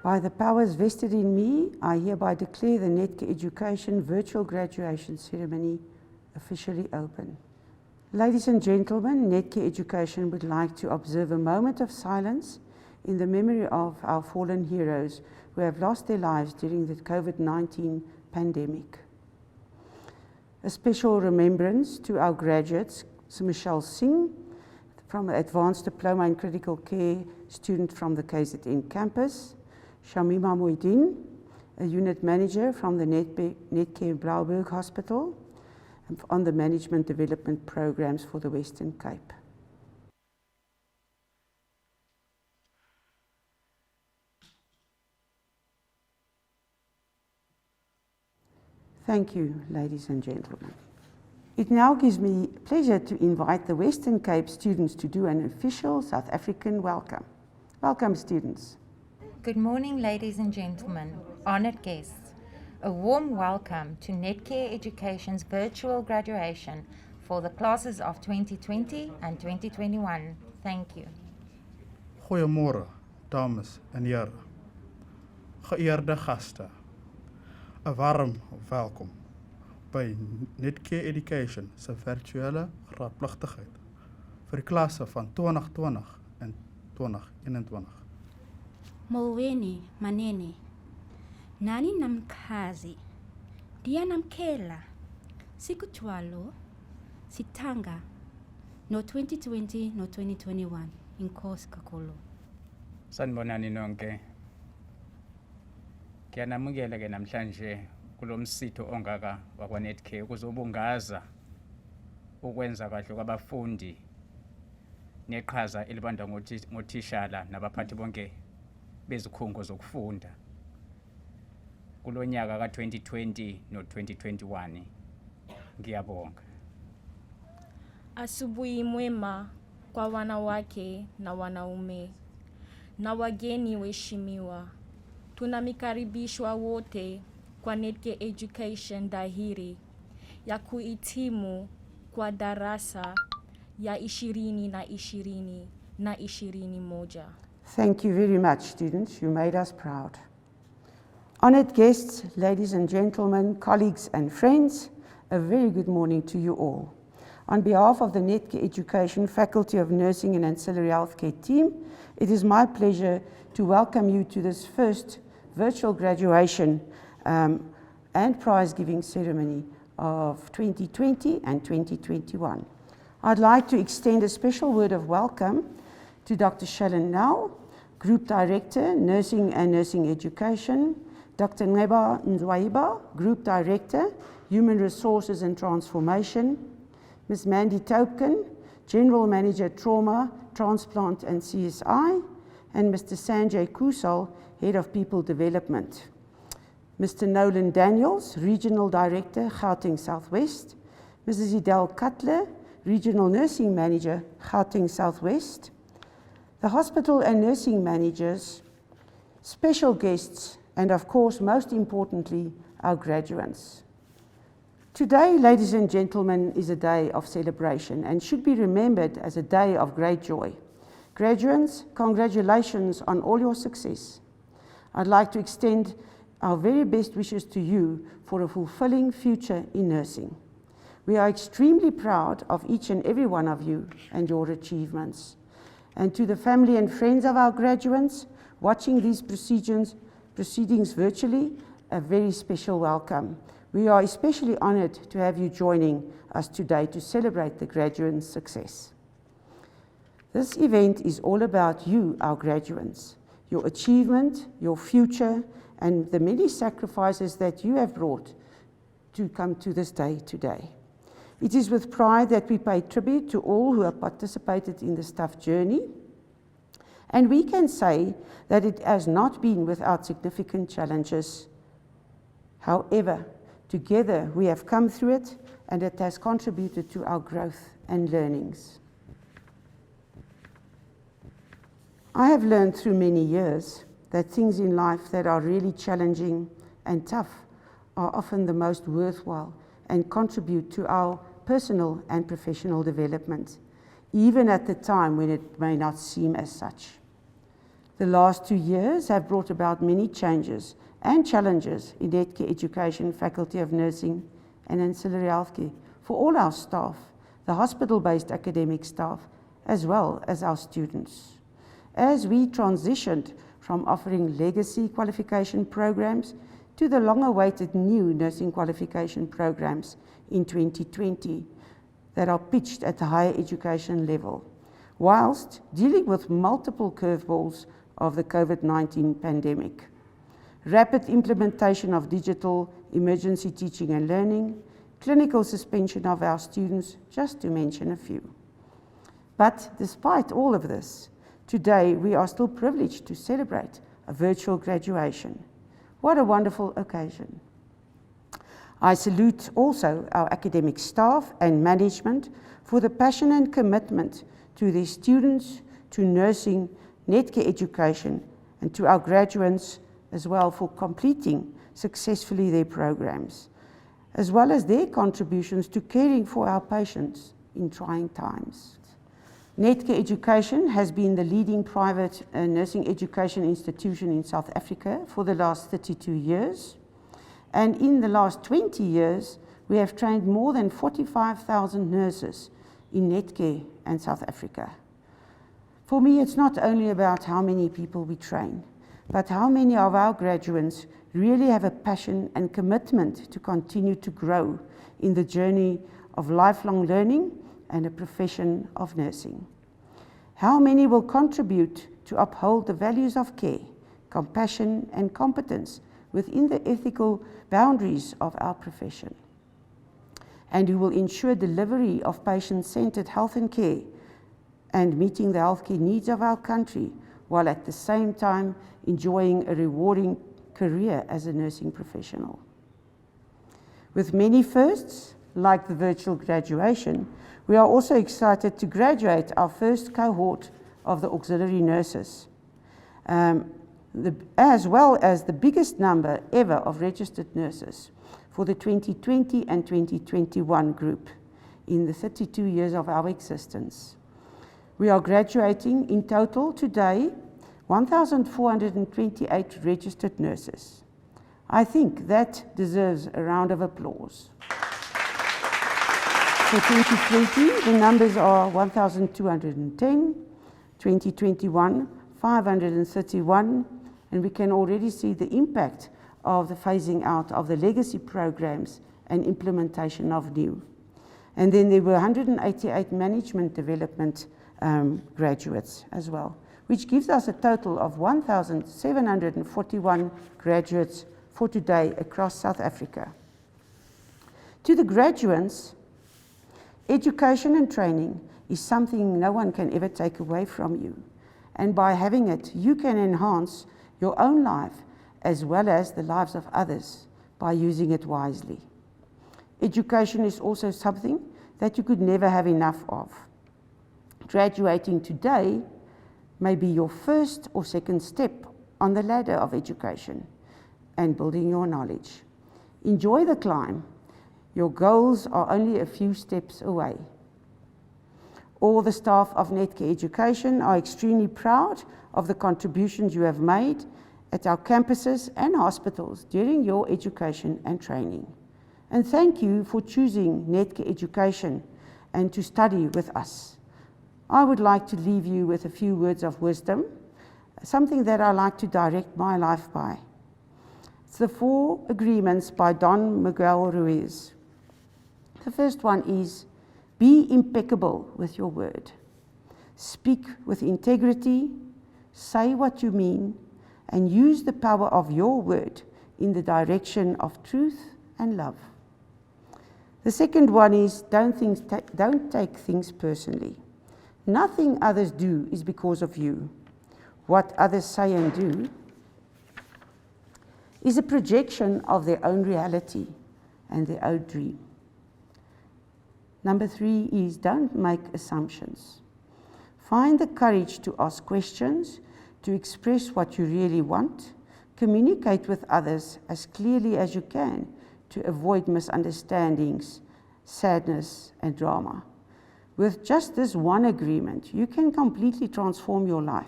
By the powers vested in me, I hereby declare the Netcare Education Virtual Graduation Ceremony officially open. Ladies and gentlemen, Netcare Education would like to observe a moment of silence in the memory of our fallen heroes who have lost their lives during the COVID-19 pandemic. A special remembrance to our graduates, Michelle Singh, from an Advanced Diploma in Critical Care student from the KZN campus, Shamima Moidin, a unit manager from the Netcare Blauberg Hospital, on the management development programs for the Western Cape. Thank you, ladies and gentlemen. It now gives me pleasure to invite the Western Cape students to do an official South African welcome. Welcome, students. Good morning, ladies and gentlemen, honored guests. A warm welcome to Netcare Education's virtual graduation for the classes of 2020 and 2021. Thank you. Goeiemôre, dames en here. Geëerde gaste. 'n Warm welkom by Netcare Education se virtuele graadpligtigheid vir die klasse van 2020 en 2021. Molweni manene, nani namkhazi, ndiya namkhela, sikuthwalo, sithanga, no 2020 no 2021, inkosi kakhulu. Sanibonani nonke. Ngiyanamukela ke namhlanje kulomsitho ongaka wakwa Netcare ukuzobungaza ukwenza kahle kwabafundi neqhaza elibandwa ngothishala nabaphathi bonke bezikhungo zokufunda kulonyaka ka-2020 no-2021. Ngiyabonga. Asubuhi mwema kwa wanawake na wanaume na wageni waheshimiwa. Tunamikaribishwa wote kwa Netcare Education dhahiri ya kuhitimu kwa darasa ya 2020 na 21. Thank you very much, students. You made us proud. Honored guests, ladies and gentlemen, colleagues and friends, a very good morning to you all. On behalf of the Netcare Education Faculty of Nursing and Ancillary Healthcare team, it is my pleasure to welcome you to this first virtual graduation and prize-giving ceremony of 2020 and 2021. I'd like to extend a special word of welcome to Dr. Shalin Nau, Group Director, Nursing and Nursing Education, Dr. Neba Nzwaiba, Group Director, Human Resources and Transformation, Ms. Mandy Topkin, General Manager, Trauma, Transplant and CSI, and Mr. Sanjay Kusal, Head of People Development. Mr. Nolan Daniels, Regional Director, Gauteng Southwest, Mrs. Idel Cutler, Regional Nursing Manager, Gauteng Southwest, the hospital and nursing managers, special guests, and of course, most importantly, our graduates. Today, ladies and gentlemen, is a day of celebration and should be remembered as a day of great joy. Graduates, congratulations on all your success. I'd like to extend our very best wishes to you for a fulfilling future in nursing. We are extremely proud of each and every one of you and your achievements. And to the family and friends of our graduates watching these proceedings virtually, a very special welcome. We are especially honored to have you joining us today to celebrate the graduates' success. This event is all about you, our graduates, your achievement, your future, and the many sacrifices that you have brought to come to this day today. It is with pride that we pay tribute to all who have participated in this tough journey, and we can say that it has not been without significant challenges. However, together we have come through it, and it has contributed to our growth and learnings. I have learned through many years that things in life that are really challenging and tough are often the most worthwhile and contribute to our personal and professional development, even at the time when it may not seem as such. The last 2 years have brought about many changes and challenges in Netcare Education, Faculty of Nursing and Ancillary Healthcare for all our staff, the hospital-based academic staff, as well as our students. As we transitioned from offering legacy qualification programs to the long-awaited new nursing qualification programs in 2020 that are pitched at the higher education level, whilst dealing with multiple curveballs of the COVID-19 pandemic. Rapid implementation of digital emergency teaching and learning, clinical suspension of our students, just to mention a few. But despite all of this, today we are still privileged to celebrate a virtual graduation. What a wonderful occasion. I salute also our academic staff and management for the passion and commitment to their students, to nursing, Netcare education, and to our graduates as well for completing successfully their programs, as well as their contributions to caring for our patients in trying times. Netcare Education has been the leading private nursing education institution in South Africa for the last 32 years. And in the last 20 years, we have trained more than 45,000 nurses in Netcare and South Africa. For me, it's not only about how many people we train, but how many of our graduates really have a passion and commitment to continue to grow in the journey of lifelong learning and a profession of nursing. How many will contribute to uphold the values of care, compassion and competence within the ethical boundaries of our profession, and who will ensure delivery of patient-centered health and care and meeting the healthcare needs of our country, while at the same time enjoying a rewarding career as a nursing professional. With many firsts, like the virtual graduation, we are also excited to graduate our first cohort of the auxiliary nurses, as well as the biggest number ever of registered nurses for the 2020 and 2021 group in the 32 years of our existence. We are graduating in total today 1,428 registered nurses. I think that deserves a round of applause. For 2020, the numbers are 1,210, 2021, 531, and we can already see the impact of the phasing out of the legacy programs and implementation of new. And then there were 188 management development graduates as well, which gives us a total of 1,741 graduates for today across South Africa. To the graduates, education and training is something no one can ever take away from you. And by having it, you can enhance your own life as well as the lives of others by using it wisely. Education is also something that you could never have enough of. Graduating today may be your first or second step on the ladder of education and building your knowledge. Enjoy the climb. Your goals are only a few steps away. All the staff of Netcare Education are extremely proud of the contributions you have made at our campuses and hospitals during your education and training. And thank you for choosing Netcare Education and to study with us. I would like to leave you with a few words of wisdom, something that I like to direct my life by. It's the 4 agreements by Don Miguel Ruiz. The first one is, be impeccable with your word. Speak with integrity, say what you mean, and use the power of your word in the direction of truth and love. The second one is, don't take things personally. Nothing others do is because of you. What others say and do is a projection of their own reality and their own dream. Number 3 is, don't make assumptions. Find the courage to ask questions, to express what you really want, communicate with others as clearly as you can to avoid misunderstandings, sadness, and drama. With just this one agreement, you can completely transform your life.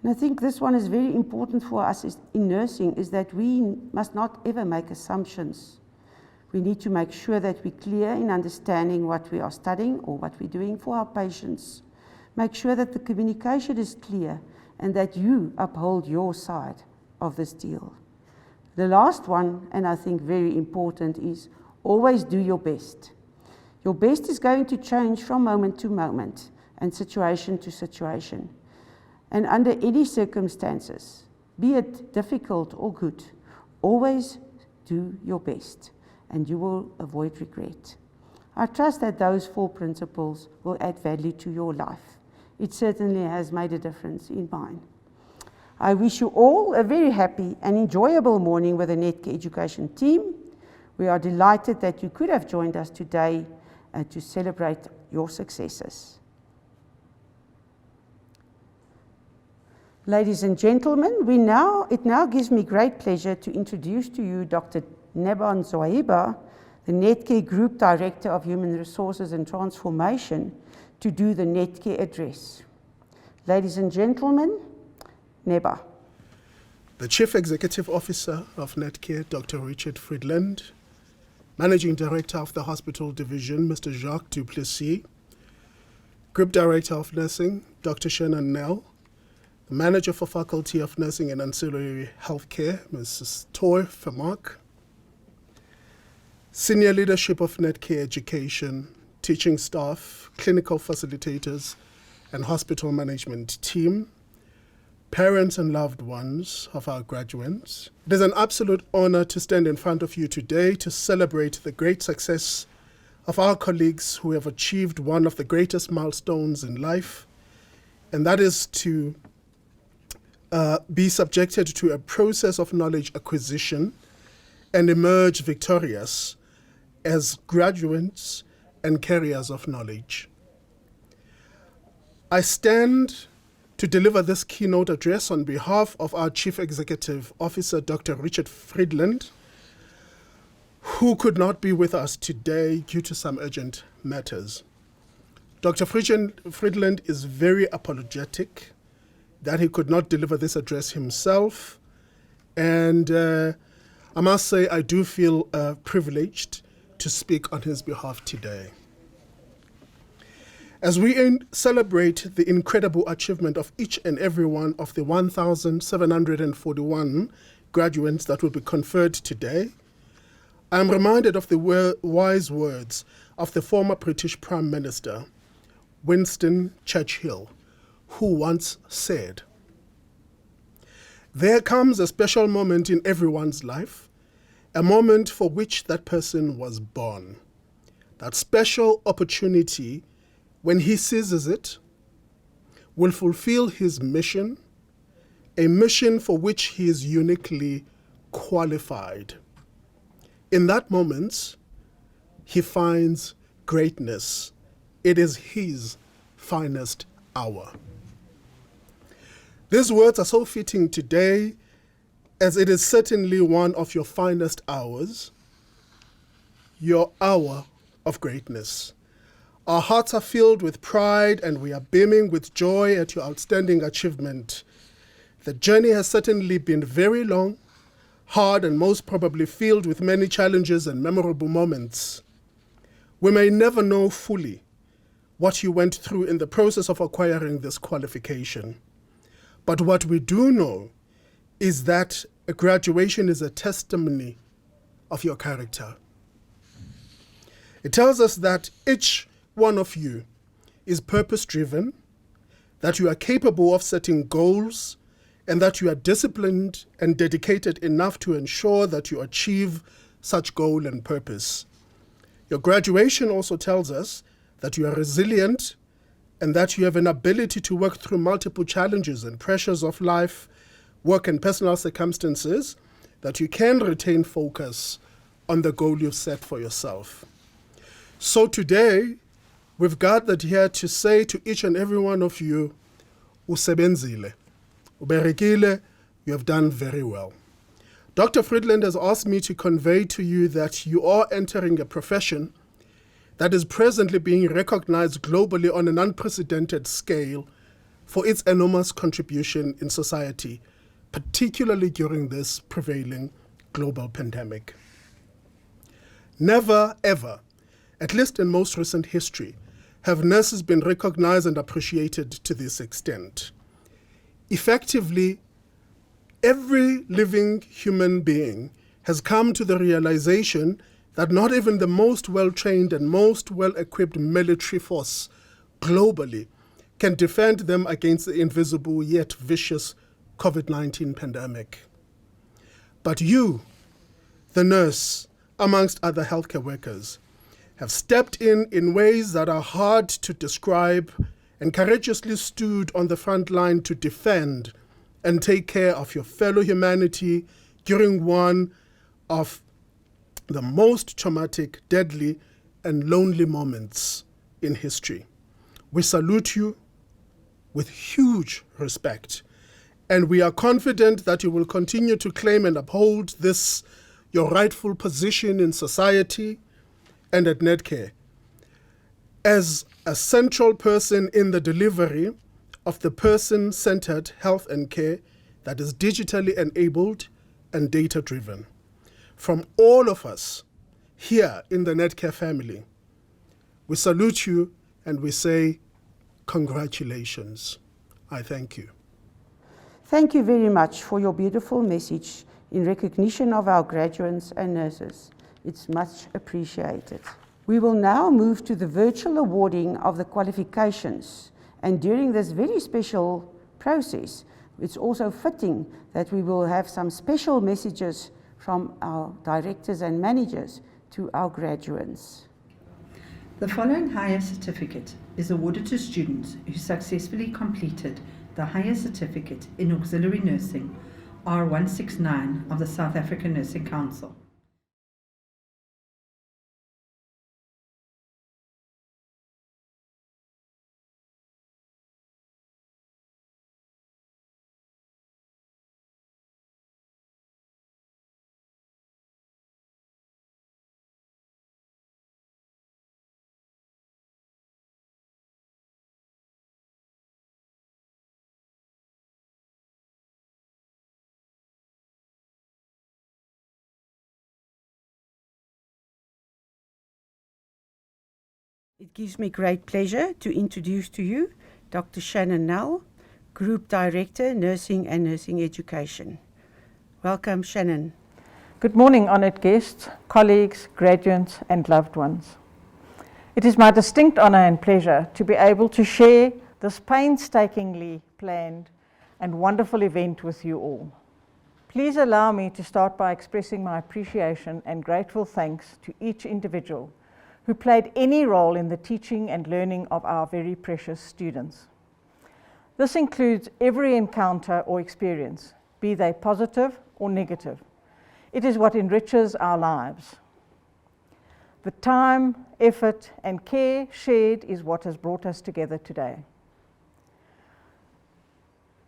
And I think this one is very important for us in nursing, is that we must not ever make assumptions. We need to make sure that we're clear in understanding what we are studying or what we're doing for our patients. Make sure that the communication is clear and that you uphold your side of this deal. The last one, and I think very important, is always do your best. Your best is going to change from moment to moment and situation to situation. And under any circumstances, be it difficult or good, always do your best and you will avoid regret. I trust that those 4 principles will add value to your life. It certainly has made a difference in mine. I wish you all a very happy and enjoyable morning with the Netcare Education team. We are delighted that you could have joined us today to celebrate your successes. Ladies and gentlemen, it now gives me great pleasure to introduce to you Dr. Neba Nzwaiba, the Netcare Group Director of Human Resources and Transformation, to do the Netcare address. Ladies and gentlemen, Neba. The Chief Executive Officer of Netcare, Dr. Richard Friedland, Managing Director of the Hospital Division, Mr. Jacques Duplessis, Group Director of Nursing, Dr. Shannon Nell, the Manager for Faculty of Nursing and Ancillary Healthcare, Mrs. Toy Vermaak, Senior Leadership of Netcare Education, teaching staff, clinical facilitators, and hospital management team, parents and loved ones of our graduates. It is an absolute honor to stand in front of you today to celebrate the great success of our colleagues who have achieved one of the greatest milestones in life, and that is to be subjected to a process of knowledge acquisition and emerge victorious as graduates and carriers of knowledge. I stand to deliver this keynote address on behalf of our Chief Executive Officer, Dr. Richard Friedland, who could not be with us today due to some urgent matters. Dr. Friedland is very apologetic that he could not deliver this address himself, and I must say I do feel privileged to speak on his behalf today. As we celebrate the incredible achievement of each and every one of the 1,741 graduates that will be conferred today, I am reminded of the wise words of the former British Prime Minister, Winston Churchill, who once said, "There comes a special moment in everyone's life, a moment for which that person was born. That special opportunity, when he seizes it, will fulfill his mission, a mission for which he is uniquely qualified. In that moment, he finds greatness. It is his finest hour." These words are so fitting today, as it is certainly one of your finest hours, your hour of greatness. Our hearts are filled with pride and we are beaming with joy at your outstanding achievement. The journey has certainly been very long, hard, and most probably filled with many challenges and memorable moments. We may never know fully what you went through in the process of acquiring this qualification. But what we do know is that a graduation is a testimony of your character. It tells us that each one of you is purpose-driven, that you are capable of setting goals, and that you are disciplined and dedicated enough to ensure that you achieve such goal and purpose. Your graduation also tells us that you are resilient and that you have an ability to work through multiple challenges and pressures of life, work, and personal circumstances, that you can retain focus on the goal you've set for yourself. So today, we've gathered here to say to each and every one of you, usebenzile, uberekile, you have done very well. Dr. Friedland has asked me to convey to you that you are entering a profession that is presently being recognized globally on an unprecedented scale for its enormous contribution in society, particularly during this prevailing global pandemic. Never, ever, at least in most recent history, have nurses been recognized and appreciated to this extent. Effectively, every living human being has come to the realization that not even the most well-trained and most well-equipped military force globally can defend them against the invisible yet vicious COVID-19 pandemic. But you, the nurse, amongst other healthcare workers, have stepped in ways that are hard to describe and courageously stood on the front line to defend and take care of your fellow humanity during one of the most traumatic, deadly, and lonely moments in history. We salute you with huge respect, and we are confident that you will continue to claim and uphold this, your rightful position in society and at Netcare, as a central person in the delivery of the person-centered health and care that is digitally enabled and data-driven. From all of us here in the Netcare family, we salute you and we say congratulations. I thank you. Thank you very much for your beautiful message in recognition of our graduates and nurses. It's much appreciated. We will now move to the virtual awarding of the qualifications. And during this very special process, it's also fitting that we will have some special messages from our directors and managers to our graduates. The following higher certificate is awarded to students who successfully completed the higher certificate in auxiliary nursing R169 of the South African Nursing Council. It gives me great pleasure to introduce to you Dr. Shannon Nell, Group Director, Nursing and Nursing Education. Welcome, Shannon. Good morning, honoured guests, colleagues, graduates and loved ones. It is my distinct honour and pleasure to be able to share this painstakingly planned and wonderful event with you all. Please allow me to start by expressing my appreciation and grateful thanks to each individual who played any role in the teaching and learning of our very precious students. This includes every encounter or experience, be they positive or negative. It is what enriches our lives. The time, effort, and care shared is what has brought us together today.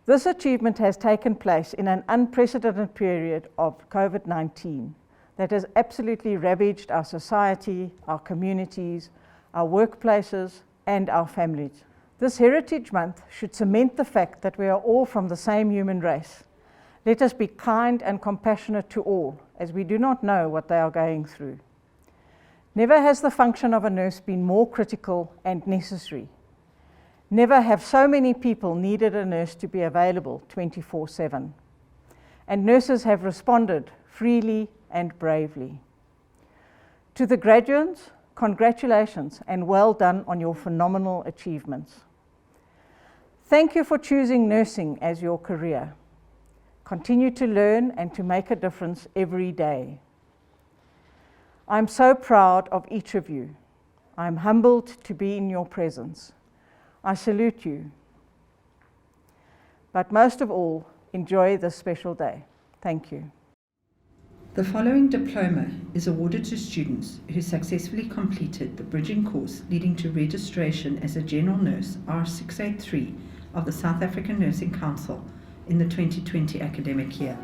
This achievement has taken place in an unprecedented period of COVID-19 that has absolutely ravaged our society, our communities, our workplaces, and our families. This Heritage Month should cement the fact that we are all from the same human race. Let us be kind and compassionate to all, as we do not know what they are going through. Never has the function of a nurse been more critical and necessary. Never have so many people needed a nurse to be available 24/7. And nurses have responded freely and bravely. To the graduates, congratulations and well done on your phenomenal achievements. Thank you for choosing nursing as your career. Continue to learn and to make a difference every day. I'm so proud of each of you. I'm humbled to be in your presence. I salute you. But most of all, enjoy this special day. Thank you. The following diploma is awarded to students who successfully completed the bridging course leading to registration as a general nurse R683 of the South African Nursing Council in the 2020 academic year.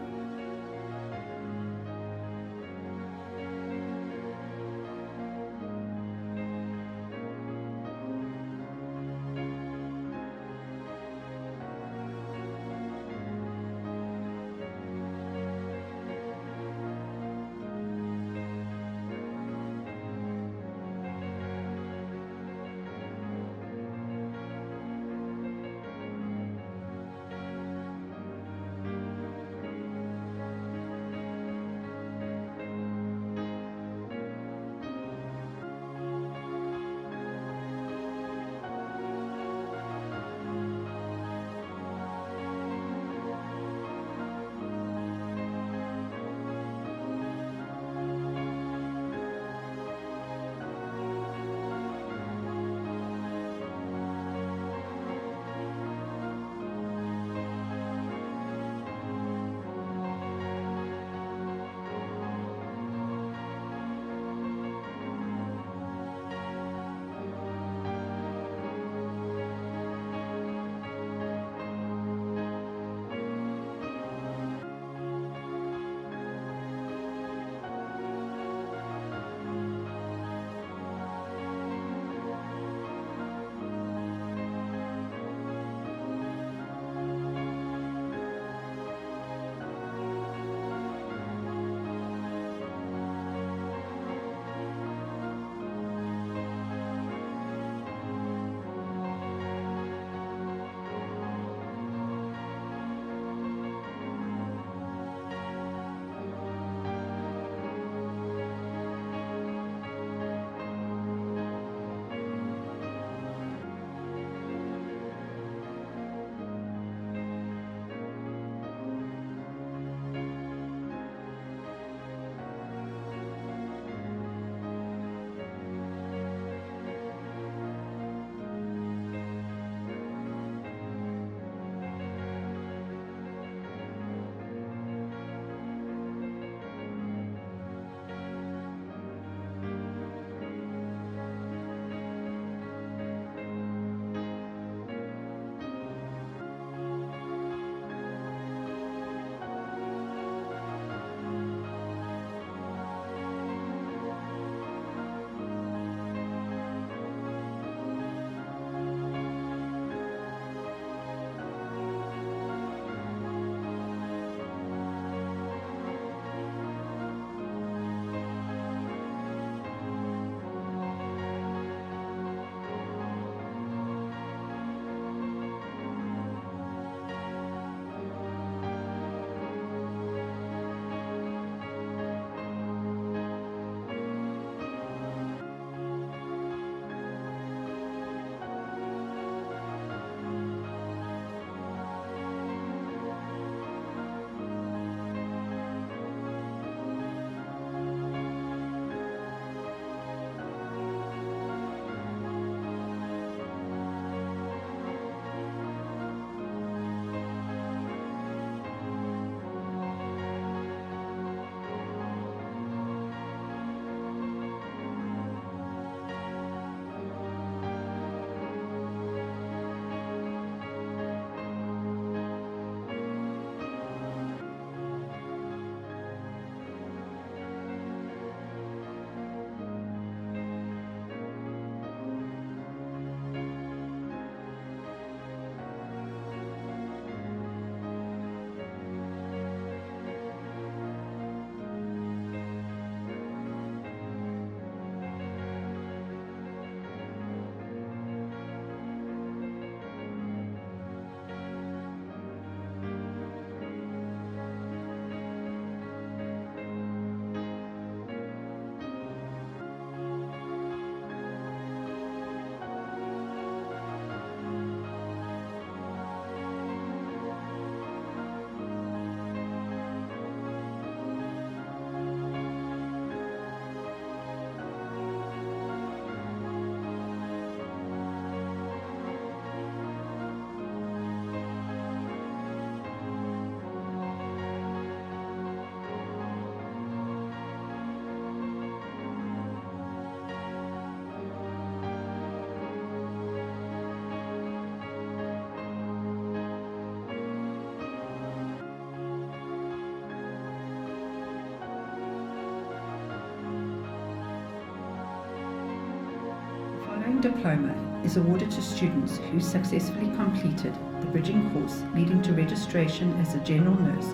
diploma is awarded to students who successfully completed the bridging course leading to registration as a general nurse,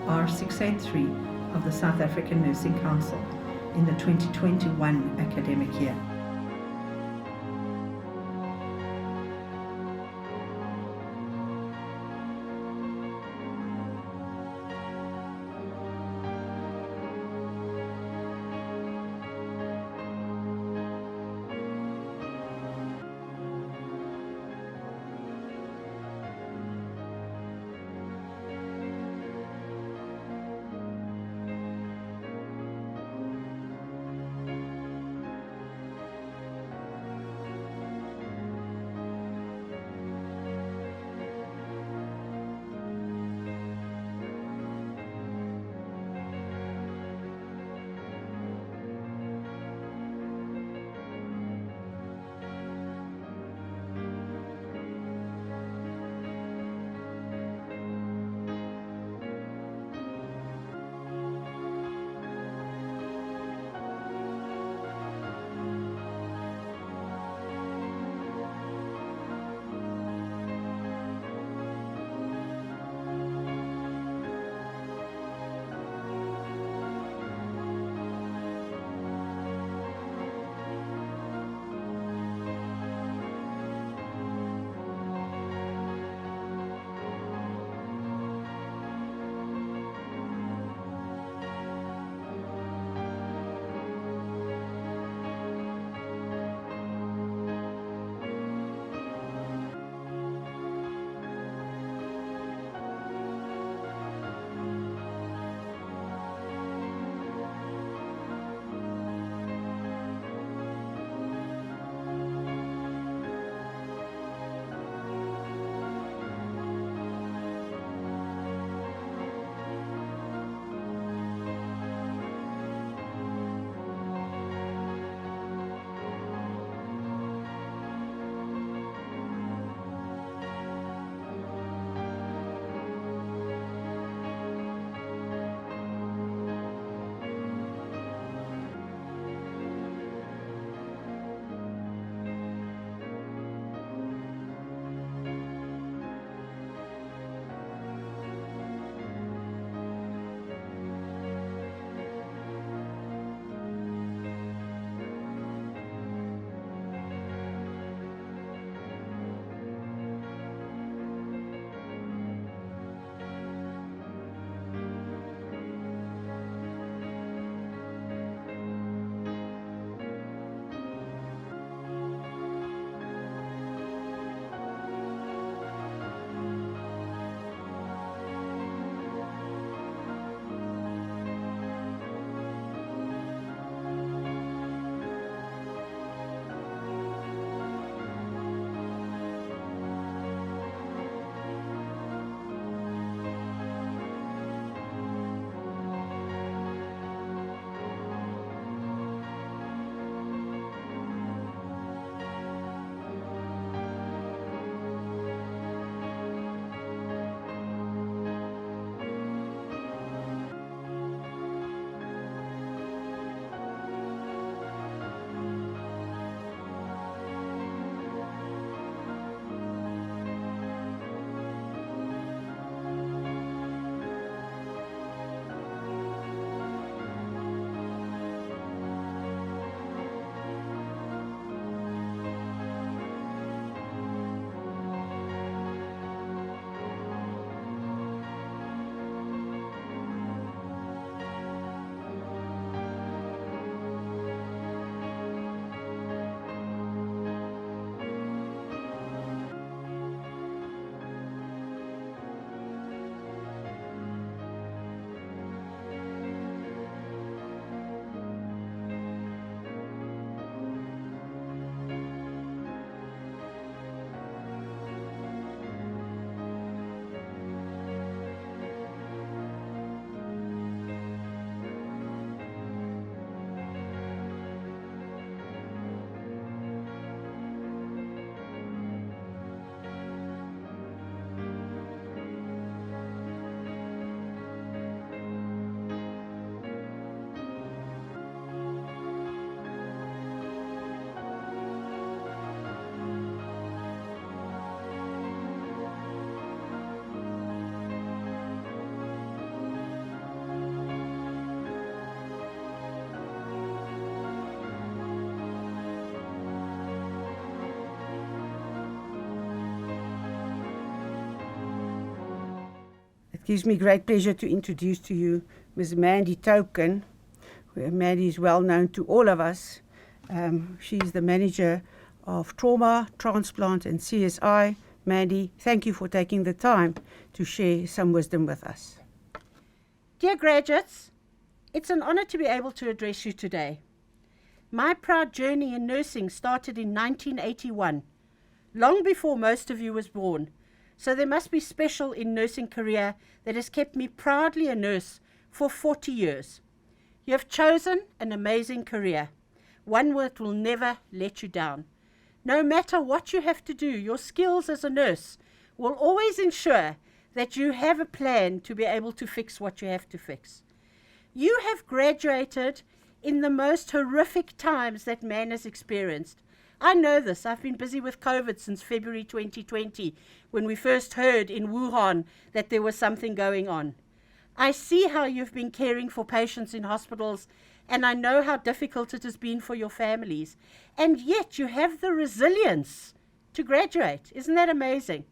R683 of the South African Nursing Council in the 2021 academic year. It gives me great pleasure to introduce to you Ms. Mandy Token. Mandy is well known to all of us. She's the manager of trauma, transplant and CSI. Mandy, thank you for taking the time to share some wisdom with us. Dear graduates, it's an honor to be able to address you today. My proud journey in nursing started in 1981, long before most of you was born. So there must be special in nursing career that has kept me proudly a nurse for 40 years. You have chosen an amazing career, one that will never let you down. No matter what you have to do, your skills as a nurse will always ensure that you have a plan to be able to fix what you have to fix. You have graduated in the most horrific times that man has experienced. I know this. I've been busy with COVID since February 2020, when we first heard in Wuhan that there was something going on. I see how you've been caring for patients in hospitals, and I know how difficult it has been for your families. And yet you have the resilience to graduate. Isn't that amazing?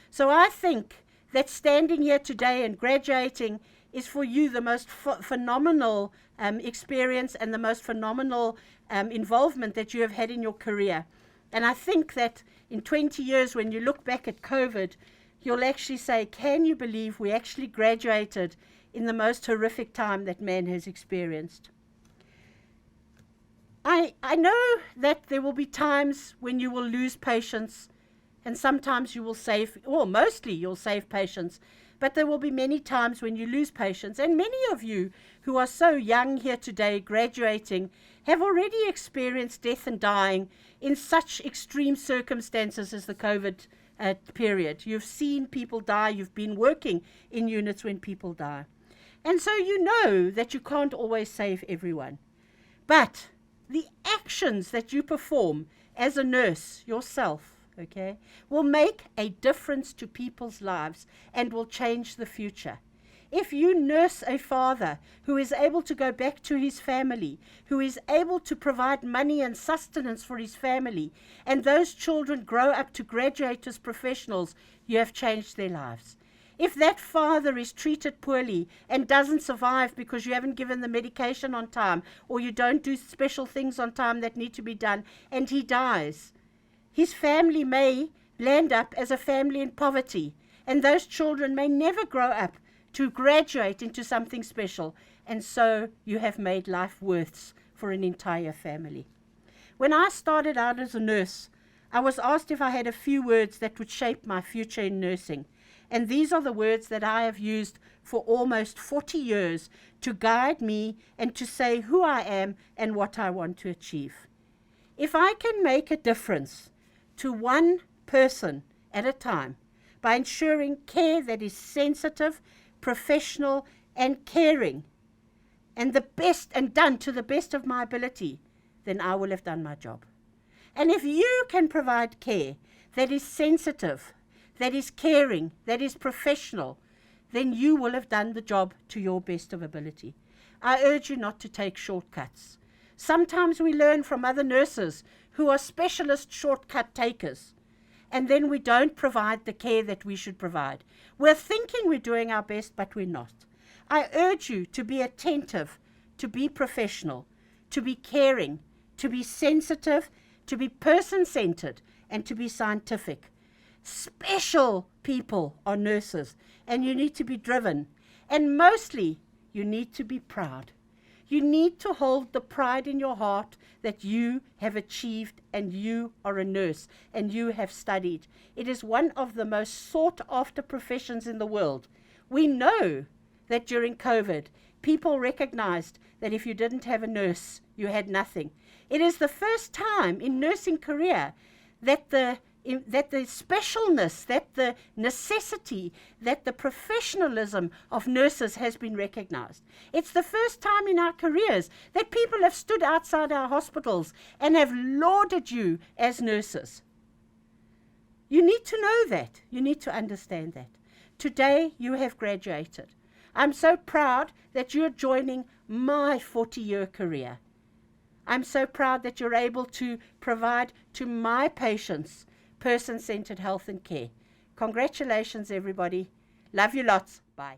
So I think that standing here today and graduating is for you the most phenomenal experience and the most phenomenal involvement that you have had in your career. And I think that in 20 years, when you look back at COVID, you'll actually say, can you believe we actually graduated in the most horrific time that man has experienced? I know that there will be times when you will lose patients, and sometimes you will save, or mostly you'll save patients, but there will be many times when you lose patients. And many of you who are so young here today, graduating, have already experienced death and dying in such extreme circumstances as the COVID period. You've seen people die, you've been working in units when people die. And so you know that you can't always save everyone. But the actions that you perform as a nurse yourself, okay, will make a difference to people's lives and will change the future. If you nurse a father who is able to go back to his family, who is able to provide money and sustenance for his family, and those children grow up to graduate as professionals, you have changed their lives. If that father is treated poorly and doesn't survive because you haven't given the medication on time, or you don't do special things on time that need to be done, and he dies, his family may land up as a family in poverty, and those children may never grow up to graduate into something special, and so you have made life worse for an entire family. When I started out as a nurse, I was asked if I had a few words that would shape my future in nursing. And these are the words that I have used for almost 40 years to guide me and to say who I am and what I want to achieve. If I can make a difference to one person at a time by ensuring care that is sensitive, professional, and caring, and the best, and done to the best of my ability, then I will have done my job. And if you can provide care that is sensitive, that is caring, that is professional, then you will have done the job to your best of ability. I urge you not to take shortcuts. Sometimes we learn from other nurses who are specialist shortcut takers, and then we don't provide the care that we should provide. We're thinking we're doing our best, but we're not. I urge you to be attentive, to be professional, to be caring, to be sensitive, to be person-centered, and to be scientific. Special people are nurses, and you need to be driven. And mostly, you need to be proud. You need to hold the pride in your heart that you have achieved, and you are a nurse, and you have studied. It is one of the most sought-after professions in the world. We know that during COVID, people recognized that if you didn't have a nurse, you had nothing. It is the first time in nursing career that the specialness, that the necessity, that the professionalism of nurses has been recognized. It's the first time in our careers that people have stood outside our hospitals and have lauded you as nurses. You need to know that. You need to understand that. Today, you have graduated. I'm so proud that you're joining my 40-year career. I'm so proud that you're able to provide to my patients person-centered health and care. Congratulations, everybody. Love you lots. Bye.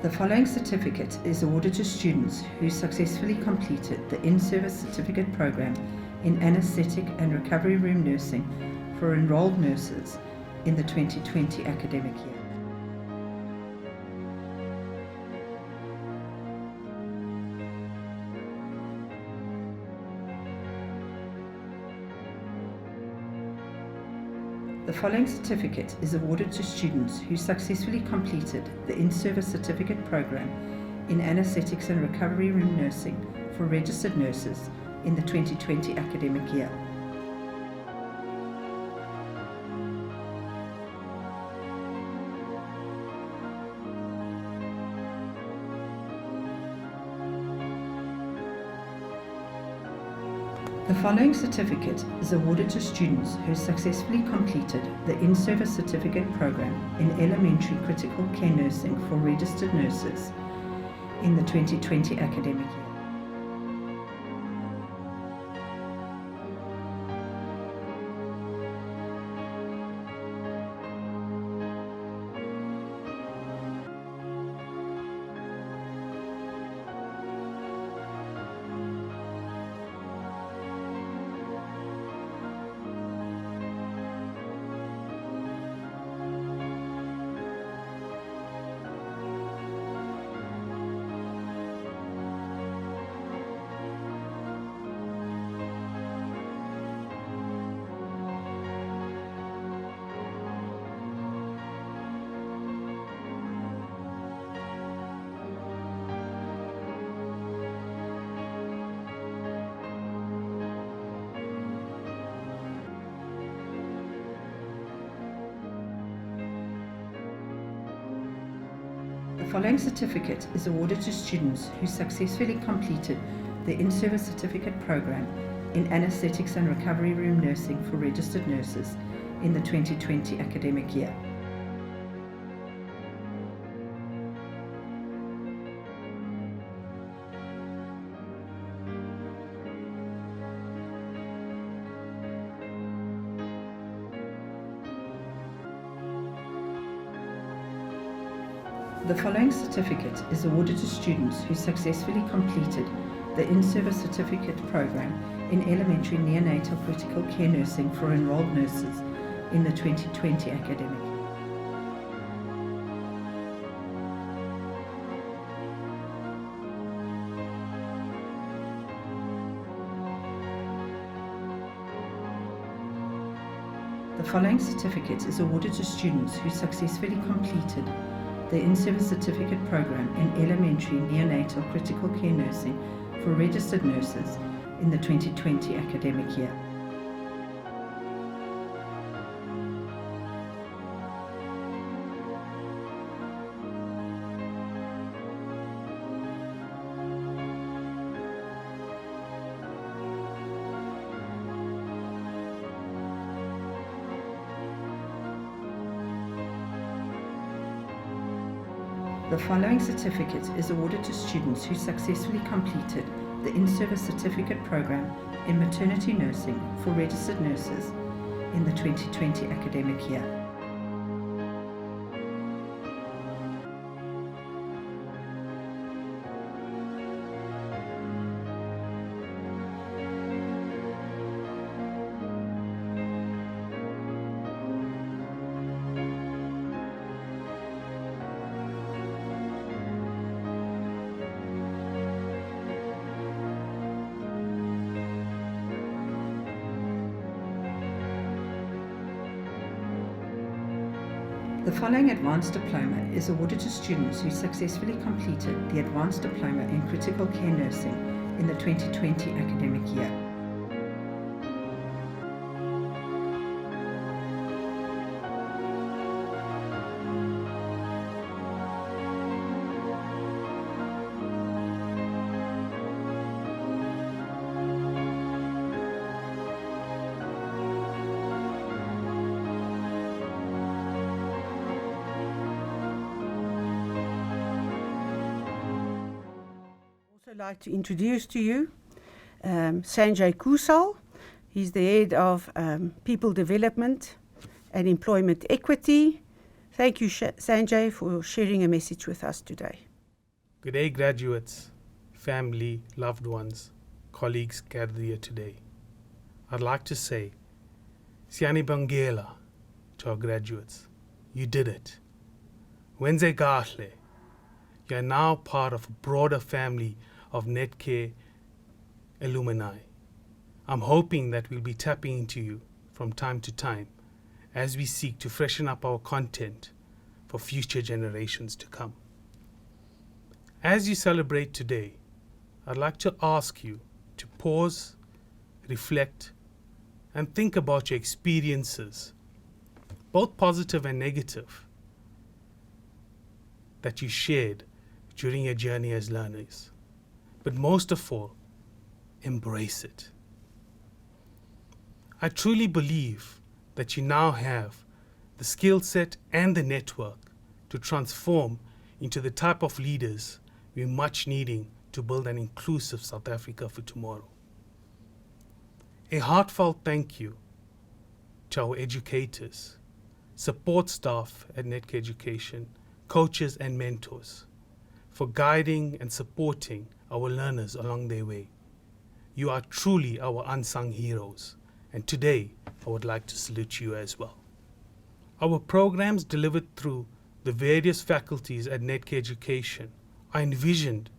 The following certificate is awarded to students who successfully completed the in-service certificate program in anaesthetic and recovery room nursing for enrolled nurses in the 2020 academic year. The following certificate is awarded to students who successfully completed the in-service certificate program in anaesthetics and recovery room nursing for registered nurses in the 2020 academic year. The following certificate is awarded to students who successfully completed the in-service certificate program in elementary critical care nursing for registered nurses in the 2020 academic year. The following certificate is awarded to students who successfully completed the in-service certificate program in anaesthetics and recovery room nursing for registered nurses in the 2020 academic year. The following certificate is awarded to students who successfully completed the in-service certificate program in elementary neonatal critical care nursing for enrolled nurses in the 2020 academic year. The following certificate is awarded to students who successfully completed the in-service certificate program in elementary neonatal critical care nursing for registered nurses in the 2020 academic year. The following certificate is awarded to students who successfully completed the in-service certificate program in maternity nursing for registered nurses in the 2020 academic year. The following advanced diploma is awarded to students who successfully completed the advanced diploma in critical care nursing in the 2020 academic year. I'd like to introduce to you Sanjay Kusal. He's the head of People Development and Employment Equity Thank you, Sanjay, for sharing a message with us today. Good day, graduates, family, loved ones, colleagues gathered here today. I'd like to say, Siani Bangela to our graduates. You did it. Wenze Gahle. You are now part of a broader family of Netcare alumni. I'm hoping that we'll be tapping into you from time to time as we seek to freshen up our content for future generations to come. As you celebrate today, I'd like to ask you to pause, reflect, and think about your experiences, both positive and negative, that you shared during your journey as learners. But most of all, embrace it. I truly believe that you now have the skill set and the network to transform into the type of leaders we're much needing to build an inclusive South Africa for tomorrow. A heartfelt thank you to our educators, support staff at Netcare Education, coaches and mentors for guiding and supporting our learners along their way. You are truly our unsung heroes, and today I would like to salute you as well. Our programs delivered through the various faculties at Netcare Education are envisioned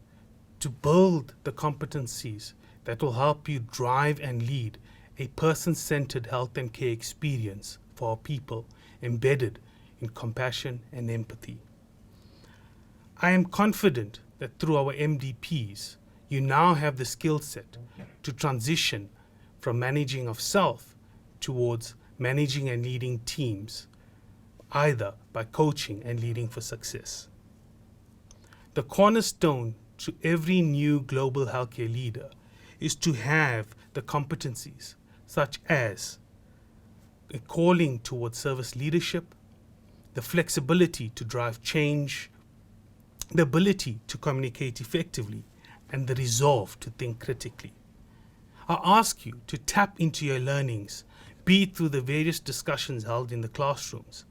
to build the competencies that will help you drive and lead a person-centered health and care experience for our people, embedded in compassion and empathy. I am confident that through our MDPs, you now have the skill set to transition from managing of self towards managing and leading teams, either by coaching and leading for success. The cornerstone to every new global healthcare leader is to have the competencies such as a calling towards service leadership, the flexibility to drive change, the ability to communicate effectively, and the resolve to think critically. I ask you to tap into your learnings, be it through the various discussions held in the classrooms,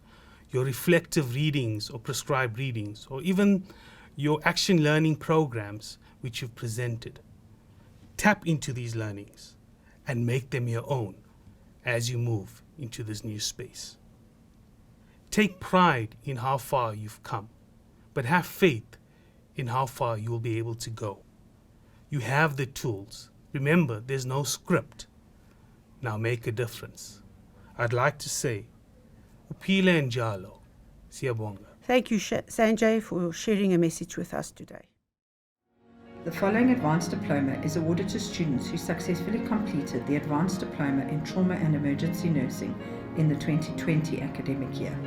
your reflective readings or prescribed readings, or even your action learning programs which you've presented. Tap into these learnings and make them your own as you move into this new space. Take pride in how far you've come, but have faith in how far you will be able to go. You have the tools. Remember, there's no script. Now make a difference. I'd like to say, Upile Njalo, Siyabonga. Thank you, Sanjay, for sharing a message with us today. The following advanced diploma is awarded to students who successfully completed the advanced diploma in trauma and emergency nursing in the 2020 academic year.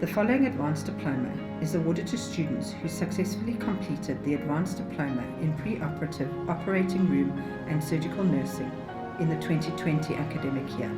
The following advanced diploma is awarded to students who successfully completed the advanced diploma in pre-operative operating room and surgical nursing in the 2020 academic year.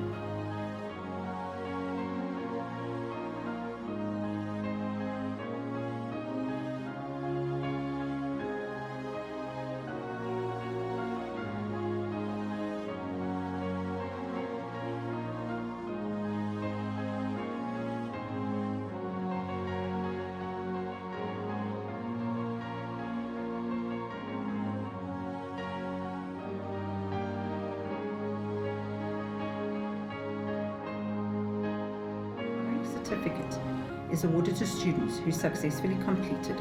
Certificate is awarded to students who successfully completed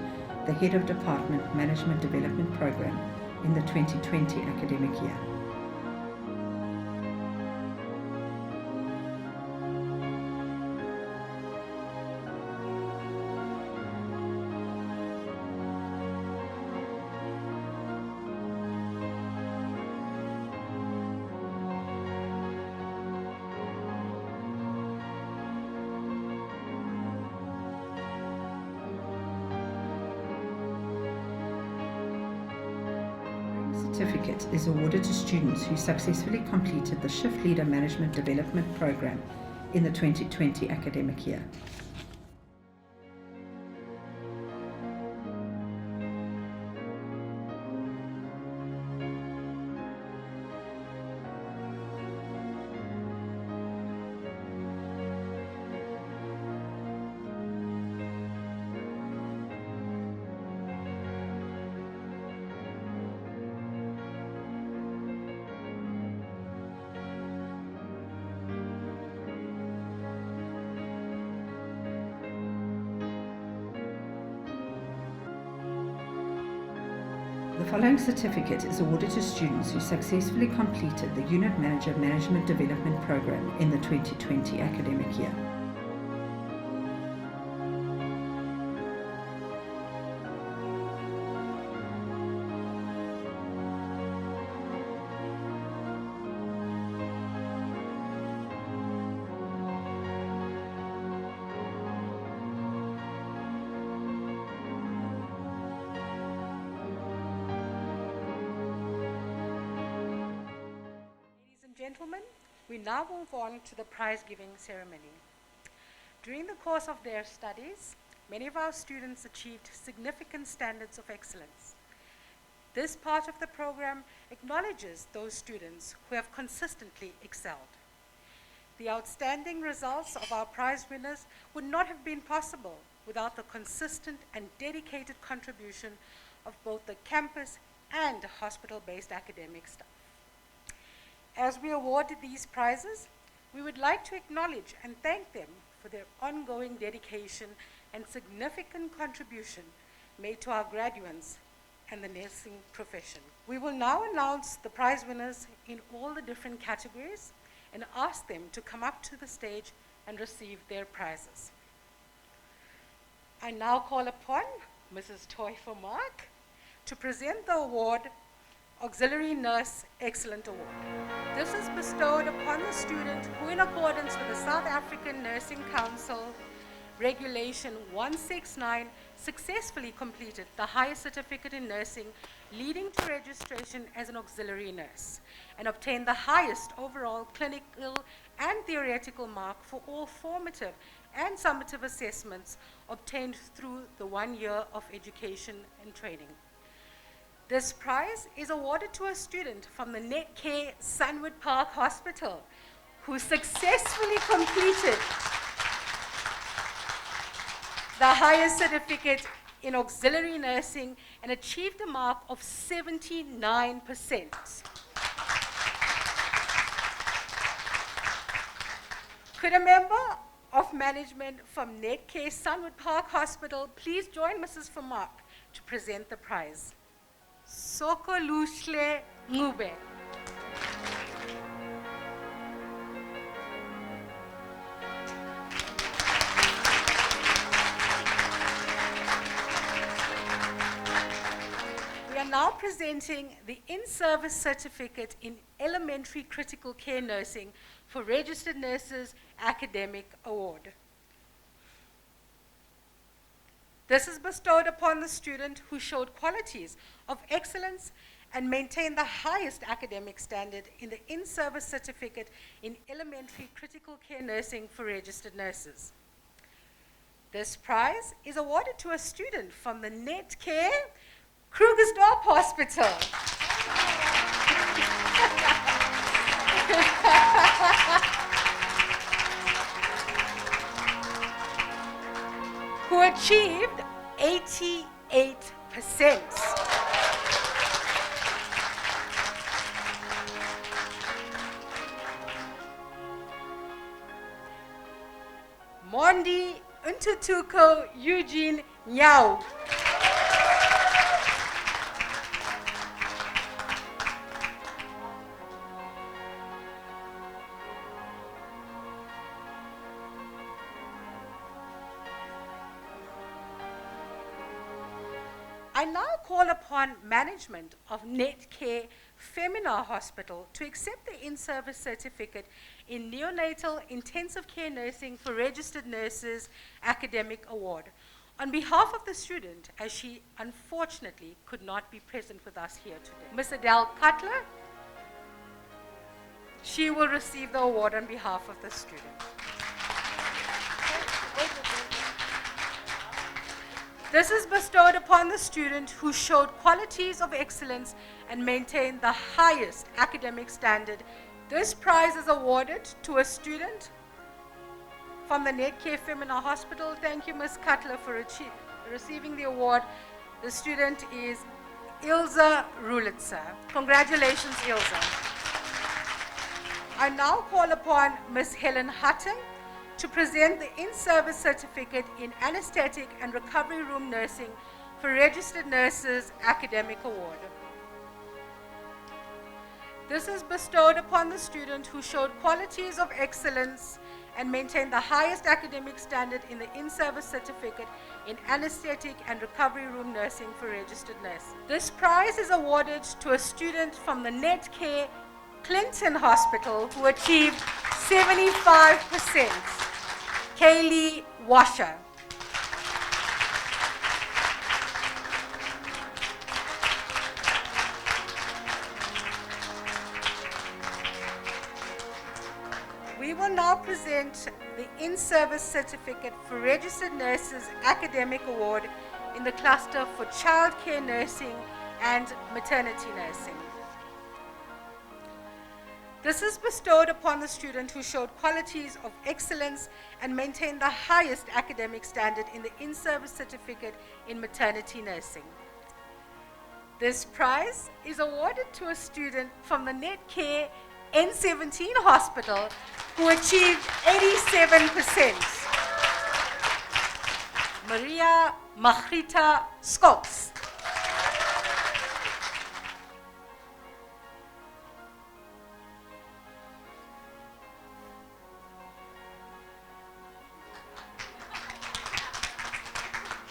the Head of Department Management Development Program in the 2020 academic year. certificate is awarded to students who successfully completed the Shift Leader Management Development Program in the 2020 academic year. The following certificate is awarded to students who successfully completed the Unit Manager Management Development Program in the 2020 academic year. Gentlemen, we now move on to the prize-giving ceremony. During the course of their studies, many of our students achieved significant standards of excellence. This part of the program acknowledges those students who have consistently excelled. The outstanding results of our prize winners would not have been possible without the consistent and dedicated contribution of both the campus and hospital-based academic staff. As we awarded these prizes, we would like to acknowledge and thank them for their ongoing dedication and significant contribution made to our graduates and the nursing profession. We will now announce the prize winners in all the different categories and ask them to come up to the stage and receive their prizes. I now call upon Mrs. Toy for Mark to present the award Auxiliary Nurse Excellent Award. This is bestowed upon the student who, in accordance with the South African Nursing Council Regulation 169, successfully completed the highest certificate in nursing, leading to registration as an auxiliary nurse, and obtained the highest overall clinical and theoretical mark for all formative and summative assessments obtained through the 1 year of education and training. This prize is awarded to a student from the Netcare Sunwood Park Hospital who successfully completed the highest certificate in auxiliary nursing and achieved a mark of 79%. Could a member of management from Netcare Sunwood Park Hospital please join Mrs. Vermaak to present the prize? Sokolushle Ngube. We are now presenting the in-service certificate in elementary critical care nursing for registered nurses academic award. This is bestowed upon the student who showed qualities of excellence and maintained the highest academic standard in the in-service certificate in elementary critical care nursing for registered nurses. This prize is awarded to a student from the Netcare Krugersdorp Hospital. Who achieved 88%. Mondi Ntutuko Eugene Nyau. I now call upon management of Netcare Femina Hospital to accept the in-service certificate in neonatal intensive care nursing for registered nurses academic award On behalf of the student, as she unfortunately could not be present with us here today, Ms. Adele Cutler, she will receive the award on behalf of the student. This is bestowed upon the student who showed qualities of excellence and maintained the highest academic standard. This prize is awarded to a student from the Netcare Feminine Hospital. Thank you, Ms. Cutler, for receiving the award. The student is Ilza Rulitzer. Congratulations, Ilza. I now call upon Ms. Helen Hutton to present the in-service certificate in anesthetic and recovery room nursing for registered nurses academic award. This is bestowed upon the student who showed qualities of excellence and maintained the highest academic standard in the in-service certificate in anesthetic and recovery room nursing for registered nurse. This prize is awarded to a student from the Netcare Clinton Hospital who achieved 75%. Kaylee Washer. We will now present the in-service certificate for registered nurses academic award in the cluster for childcare nursing and maternity nursing. This is bestowed upon the student who showed qualities of excellence and maintained the highest academic standard in the in-service certificate in maternity nursing. This prize is awarded to a student from the Netcare N17 Hospital who achieved 87%. Maria Magrita Skops.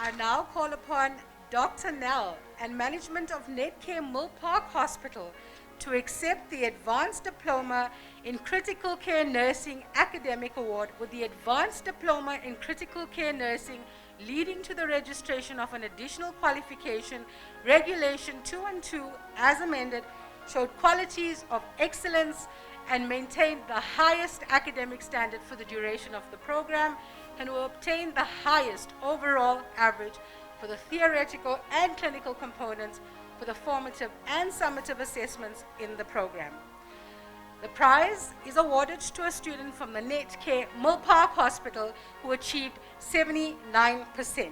I now call upon Dr. Nell and management of Netcare Mill Park Hospital to accept the Advanced Diploma in Critical Care Nursing Academic Award with the Advanced Diploma in Critical Care Nursing leading to the registration of an additional qualification, Regulation 212 as amended, showed qualities of excellence and maintained the highest academic standard for the duration of the program, and will obtain the highest overall average for the theoretical and clinical components for the formative and summative assessments in the program. The prize is awarded to a student from the Netcare Mill Park Hospital who achieved 79%.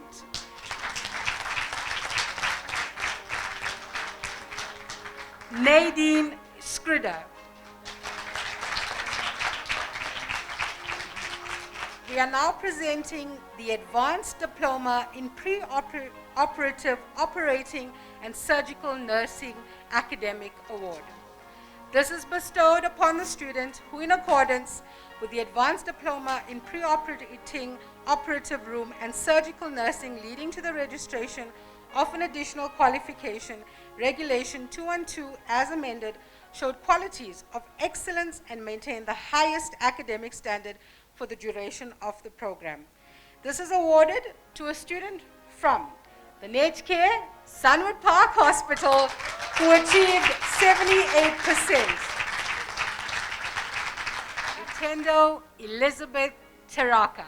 Nadine Skrider. We are now presenting the Advanced Diploma in Pre-Operative Operating and Surgical Nursing Academic Award. This is bestowed upon the student who, in accordance with the Advanced Diploma in Pre-Operating Operative Room and Surgical Nursing leading to the registration of an additional qualification, Regulation 212 as amended, showed qualities of excellence and maintained the highest academic standard for the duration of the program. This is awarded to a student from the Netcare Sunwood Park Hospital who achieved 78%. Utendo Elizabeth Teraka.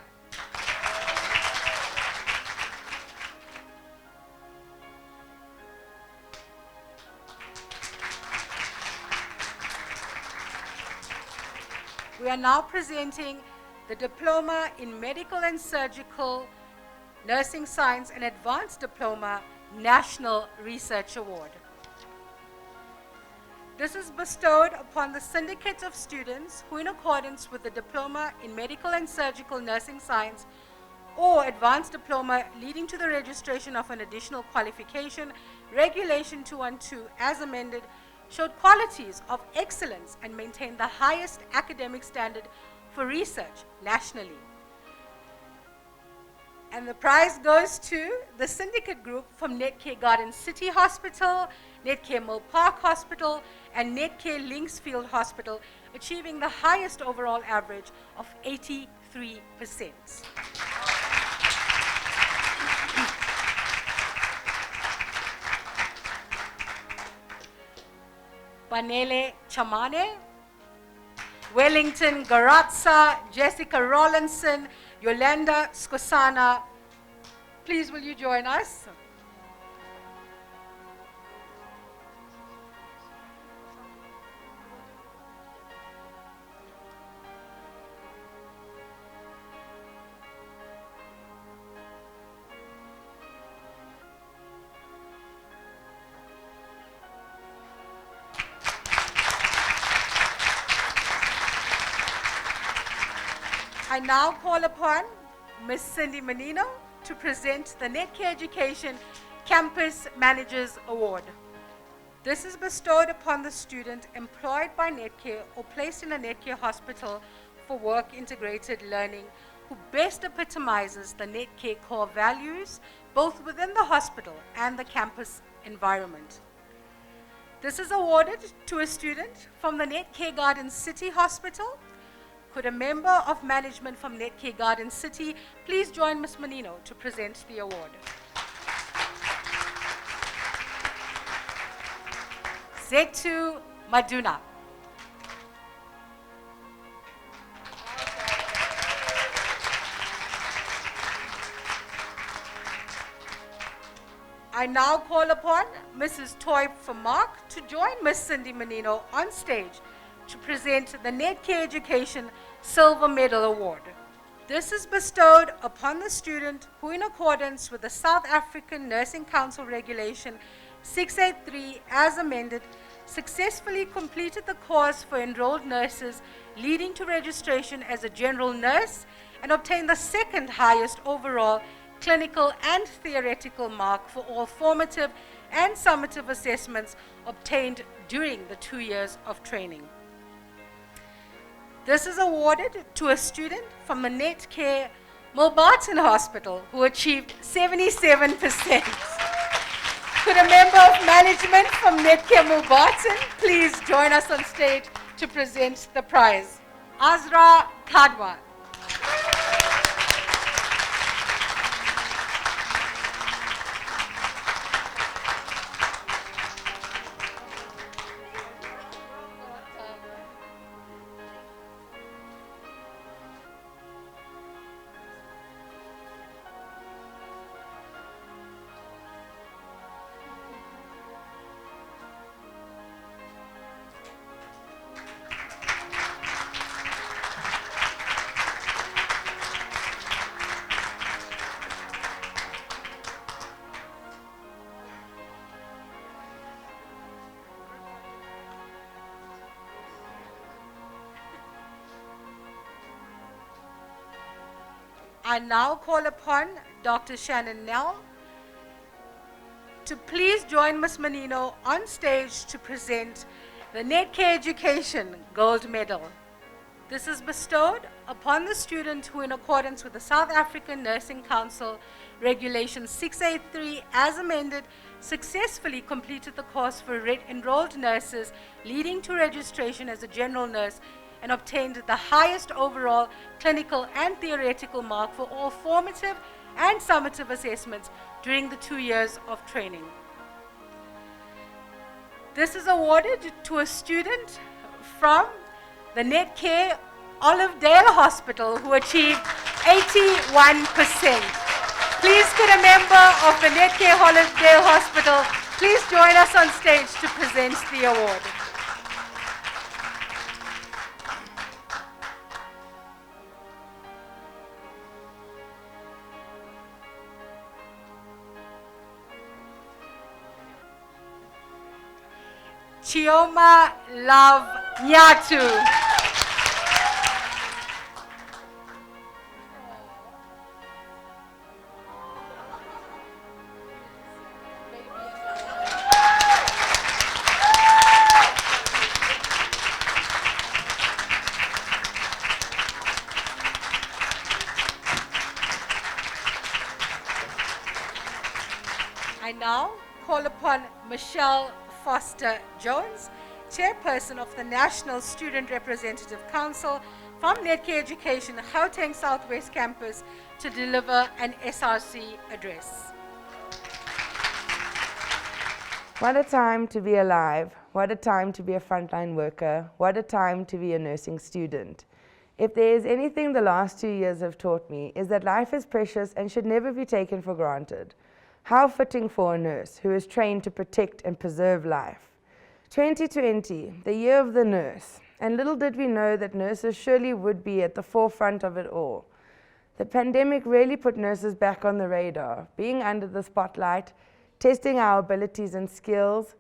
We are now presenting the Diploma in Medical and Surgical Nursing Science and Advanced Diploma National Research Award. This is bestowed upon the syndicate of students who, in accordance with the Diploma in Medical and Surgical Nursing Science or Advanced Diploma leading to the registration of an additional qualification, Regulation 212 as amended, showed qualities of excellence and maintained the highest academic standard for research nationally. And the prize goes to the syndicate group from Netcare Garden City Hospital, Netcare Mill Park Hospital, and Netcare Linksfield Hospital, achieving the highest overall average of 83%. Banele Chamane, Wellington Garatza, Jessica Rollinson, Yolanda Skosana. Please will you join us? I now call upon Ms. Cindy Menino to present the Netcare Education Campus Managers Award. This is bestowed upon the student employed by Netcare or placed in a Netcare hospital for work integrated learning who best epitomizes the Netcare core values both within the hospital and the campus environment. This is awarded to a student from the Netcare Garden City Hospital. Could a member of management from Netcare Garden City please join Ms. Menino to present the award? Zetu Maduna. I now call upon Mrs. Toy Mark to join Ms. Cindy Menino on stage to present the Netcare Education Silver Medal Award. This is bestowed upon the student who, in accordance with the South African Nursing Council Regulation 683 as amended, successfully completed the course for enrolled nurses leading to registration as a general nurse and obtained the second highest overall clinical and theoretical mark for all formative and summative assessments obtained during the 2 years of training. This is awarded to a student from the Netcare Milbarton Hospital who achieved 77%. Could a member of management from Netcare Milbarton please join us on stage to present the prize? Azra Kadwa. I now call upon Dr. Shannon Nell to please join Ms. Menino on stage to present the Netcare Education Gold Medal. This is bestowed upon the student who, in accordance with the South African Nursing Council Regulation 683 as amended, successfully completed the course for enrolled nurses leading to registration as a general nurse and obtained the highest overall clinical and theoretical mark for all formative and summative assessments during the 2 years of training. This is awarded to a student from the Netcare Olivedale Hospital who achieved 81%. Please could a member of the Netcare Olivedale Hospital please join us on stage to present the award. Chioma Love Nyatu. I now call upon Michelle Foster Jones, Chairperson of the National Student Representative Council from Netcare Education Gauteng Southwest Campus to deliver an SRC address. What a time to be alive. What a time to be a frontline worker. What a time to be a nursing student. If there is anything the last 2 years have taught me, is that life is precious and should never be taken for granted. How fitting for a nurse who is trained to protect and preserve life. 2020, the year of the nurse, and little did we know that nurses surely would be at the forefront of it all. The pandemic really put nurses back on the radar, being under the spotlight, testing our abilities and skills,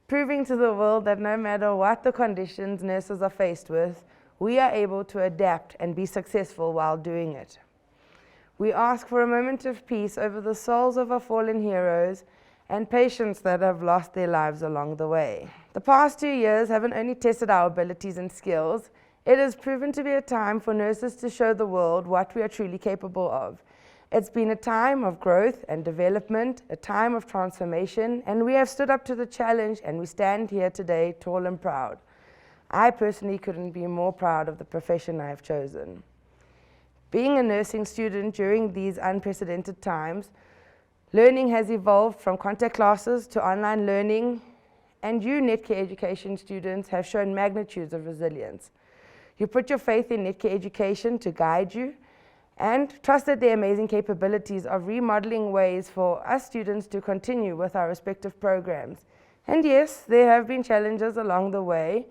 proving to the world that no matter what the conditions nurses are faced with, we are able to adapt and be successful while doing it. We ask for a moment of peace over the souls of our fallen heroes and patients that have lost their lives along the way. The past 2 years haven't only tested our abilities and skills, it has proven to be a time for nurses to show the world what we are truly capable of. It's been a time of growth and development, a time of transformation, and we have stood up to the challenge and we stand here today tall and proud. I personally couldn't be more proud of the profession I have chosen. Being a nursing student during these unprecedented times, learning has evolved from contact classes to online learning, and you Netcare education students have shown magnitudes of resilience. You put your faith in Netcare education to guide you, and trusted their amazing capabilities of remodeling ways for us students to continue with our respective programs. And yes, there have been challenges along the way,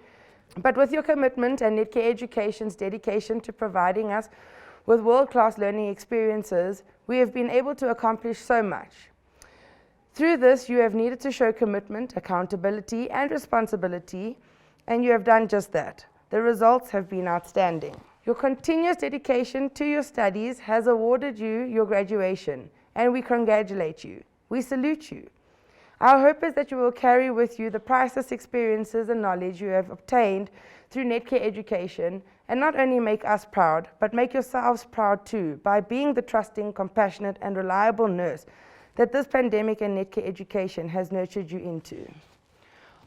but with your commitment and Netcare Education's dedication to providing us with world-class learning experiences, we have been able to accomplish so much. Through this, you have needed to show commitment, accountability, and responsibility, and you have done just that. The results have been outstanding. Your continuous dedication to your studies has awarded you your graduation, and we congratulate you. We salute you. Our hope is that you will carry with you the priceless experiences and knowledge you have obtained through Netcare education, and not only make us proud, but make yourselves proud too, by being the trusting, compassionate, and reliable nurse that this pandemic and Netcare education has nurtured you into.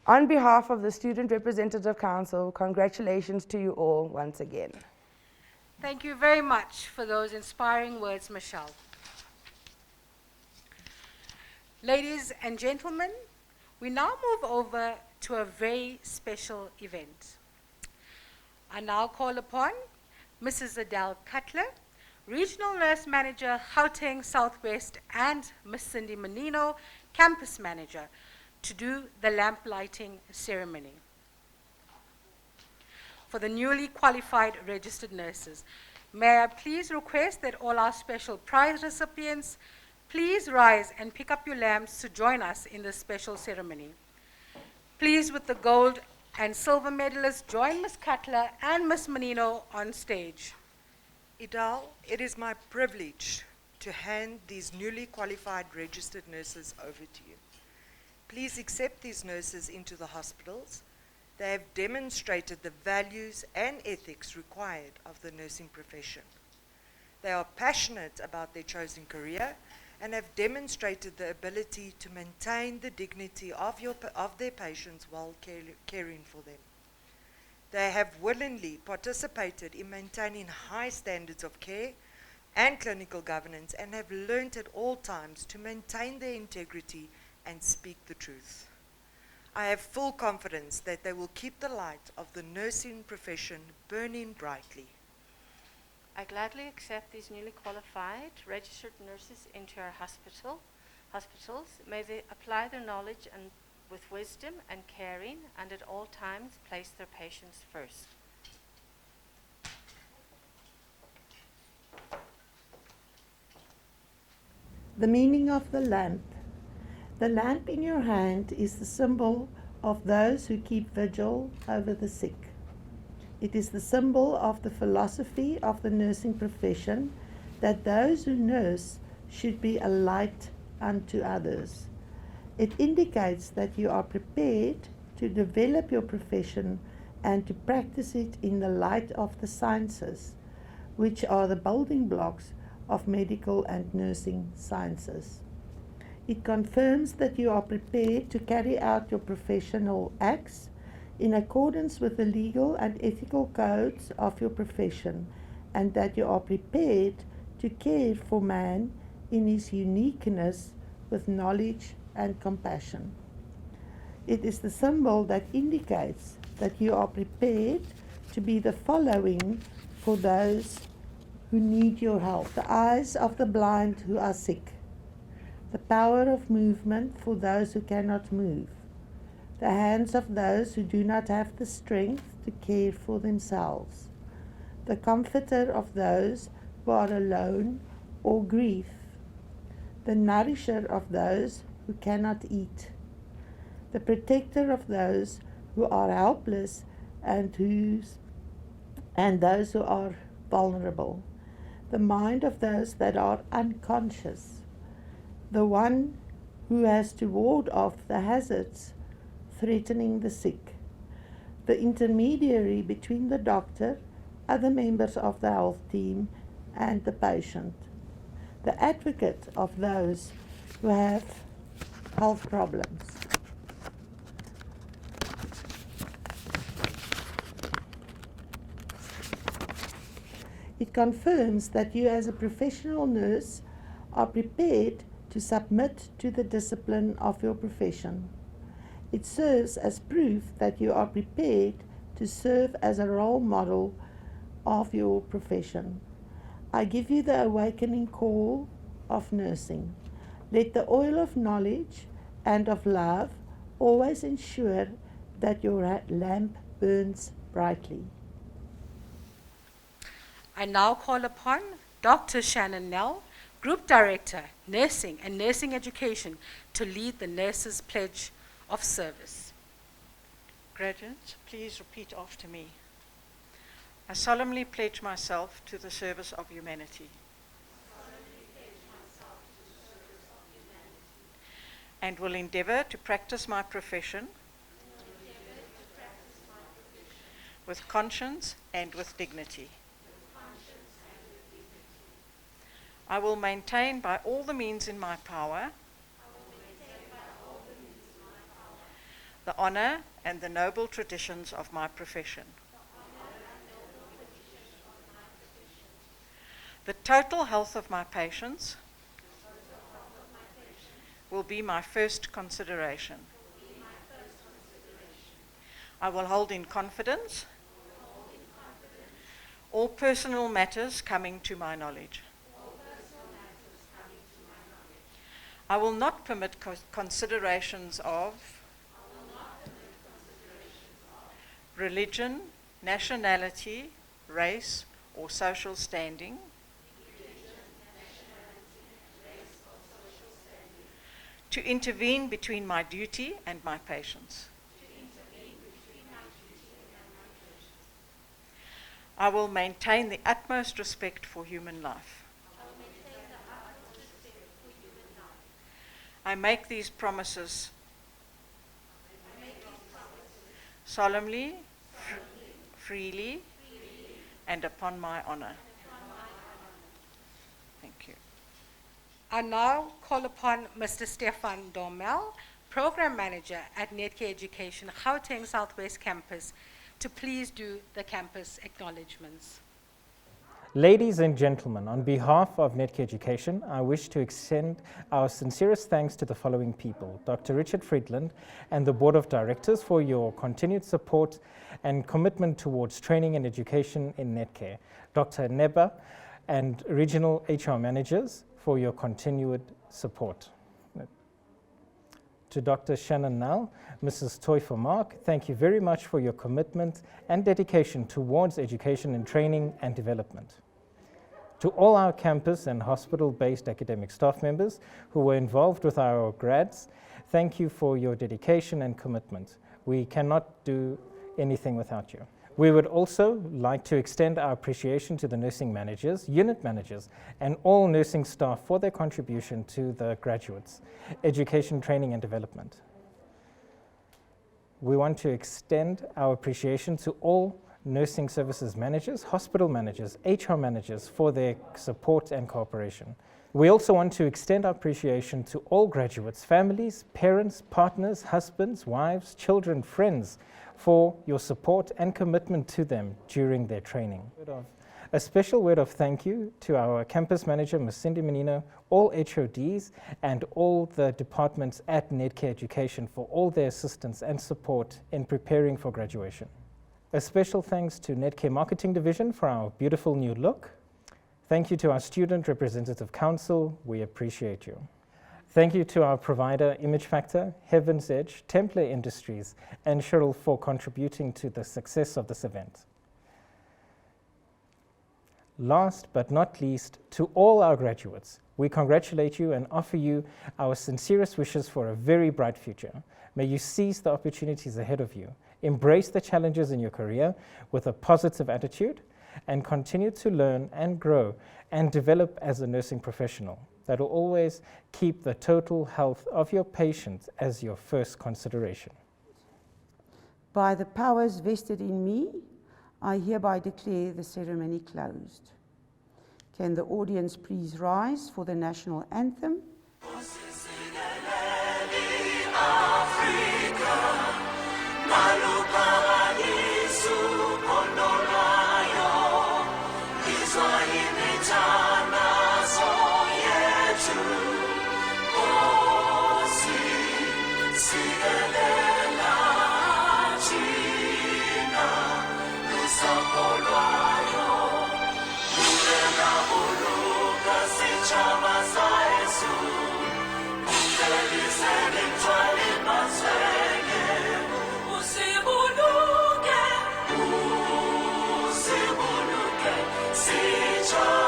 On behalf of the Student Representative Council, congratulations to you all once again. Thank you very much for those inspiring words, Michelle. Ladies and gentlemen, we now move over to a very special event. I now call upon Mrs. Adele Cutler, Regional Nurse Manager, Gauteng Southwest, and Ms. Cindy Menino, Campus Manager, to do the lamp lighting ceremony for the newly qualified registered nurses. May I please request that all our special prize recipients please rise and pick up your lamps to join us in this special ceremony. Please, with the gold and silver medalists, join Ms. Cutler and Ms. Menino on stage. Idal, it is my privilege to hand these newly qualified registered nurses over to you. Please accept these nurses into the hospitals. They have demonstrated the values and ethics required of the nursing profession. They are passionate about their chosen career and have demonstrated the ability to maintain the dignity of their patients while caring for them. They have willingly participated in maintaining high standards of care and clinical governance and have learnt at all times to maintain their integrity and speak the truth. I have full confidence that they will keep the light of the nursing profession burning brightly. I gladly accept these newly qualified registered nurses into our hospitals. May they apply their knowledge and with wisdom and caring, and at all times place their patients first. The meaning of the lamp. The lamp in your hand is the symbol of those who keep vigil over the sick. It is the symbol of the philosophy of the nursing profession that those who nurse should be a light unto others. It indicates that you are prepared to develop your profession and to practice it in the light of the sciences, which are the building blocks of medical and nursing sciences. It confirms that you are prepared to carry out your professional acts in accordance with the legal and ethical codes of your profession, and that you are prepared to care for man in his uniqueness with knowledge and compassion. It is the symbol that indicates that you are prepared to be the following for those who need your help. The eyes of the blind who are sick. The power of movement for those who cannot move. The hands of those who do not have the strength to care for themselves. The comforter of those who are alone or grief. The nourisher of those who cannot eat. The protector of those who are helpless and those who are vulnerable. The mind of those that are unconscious. The one who has to ward off the hazards threatening the sick. The intermediary between the doctor, other members of the health team, and the patient. The advocate of those who have health problems. It confirms that you as a professional nurse are prepared to submit to the discipline of your profession. It serves as proof that you are prepared to serve as a role model of your profession. I give you the awakening call of nursing. Let the oil of knowledge and of love always ensure that your lamp burns brightly. I now call upon Dr. Shannon Nell, Group Director, Nursing and Nursing Education, to lead the Nurses' Pledge of Service. Graduates, please repeat after me. I solemnly pledge myself to the service of humanity. And will endeavour to practice my profession with conscience and with dignity. I will maintain by all the means in my power the honour and the noble traditions of my profession. The total health of my patients will be my first consideration. I will hold in confidence all personal matters coming to my knowledge. I will not permit considerations of religion, nationality, race, or social standing to intervene between my duty and my patients. I will maintain the utmost respect for human life. I make these promises solemnly, freely, and upon my honour. Thank you. I now call upon Mr. Stefan Dormel, Program Manager at Netcare Education, Gauteng Southwest Campus, to please do the campus acknowledgements. Ladies and gentlemen, on behalf of Netcare Education, I wish to extend our sincerest thanks to the following people: Dr. Richard Friedland and the Board of Directors for your continued support and commitment towards training and education in Netcare, Dr. Neba and Regional HR Managers for your continued support. To Dr. Shannon Nell, Mrs. Toifer Mark, thank you very much for your commitment and dedication towards education and training and development. To all our campus and hospital-based academic staff members who were involved with our grads, thank you for your dedication and commitment. We cannot do anything without you. We would also like to extend our appreciation to the nursing managers, unit managers, and all nursing staff for their contribution to the graduates, education, training, and development. We want to extend our appreciation to all nursing services managers, hospital managers, HR managers for their support and cooperation. We also want to extend our appreciation to all graduates, families, parents, partners, husbands, wives, children, friends for your support and commitment to them during their training. A special word of thank you to our campus manager, Ms. Cindy Menino, all HODs, and all the departments at Netcare Education for all their assistance and support in preparing for graduation. A special thanks to Netcare Marketing Division for our beautiful new look. Thank you to our Student Representative Council. We appreciate you. Thank you to our provider, Image Factor, Heaven's Edge, Templar Industries, and Cheryl for contributing to the success of this event. Last but not least, to all our graduates, we congratulate you and offer you our sincerest wishes for a very bright future. May you seize the opportunities ahead of you, embrace the challenges in your career with a positive attitude, and continue to learn and grow and develop as a nursing professional that will always keep the total health of your patient as your first consideration. By the powers vested in me, I hereby declare the ceremony closed. Can the audience please rise for the national anthem? Usibuluke, sitshaba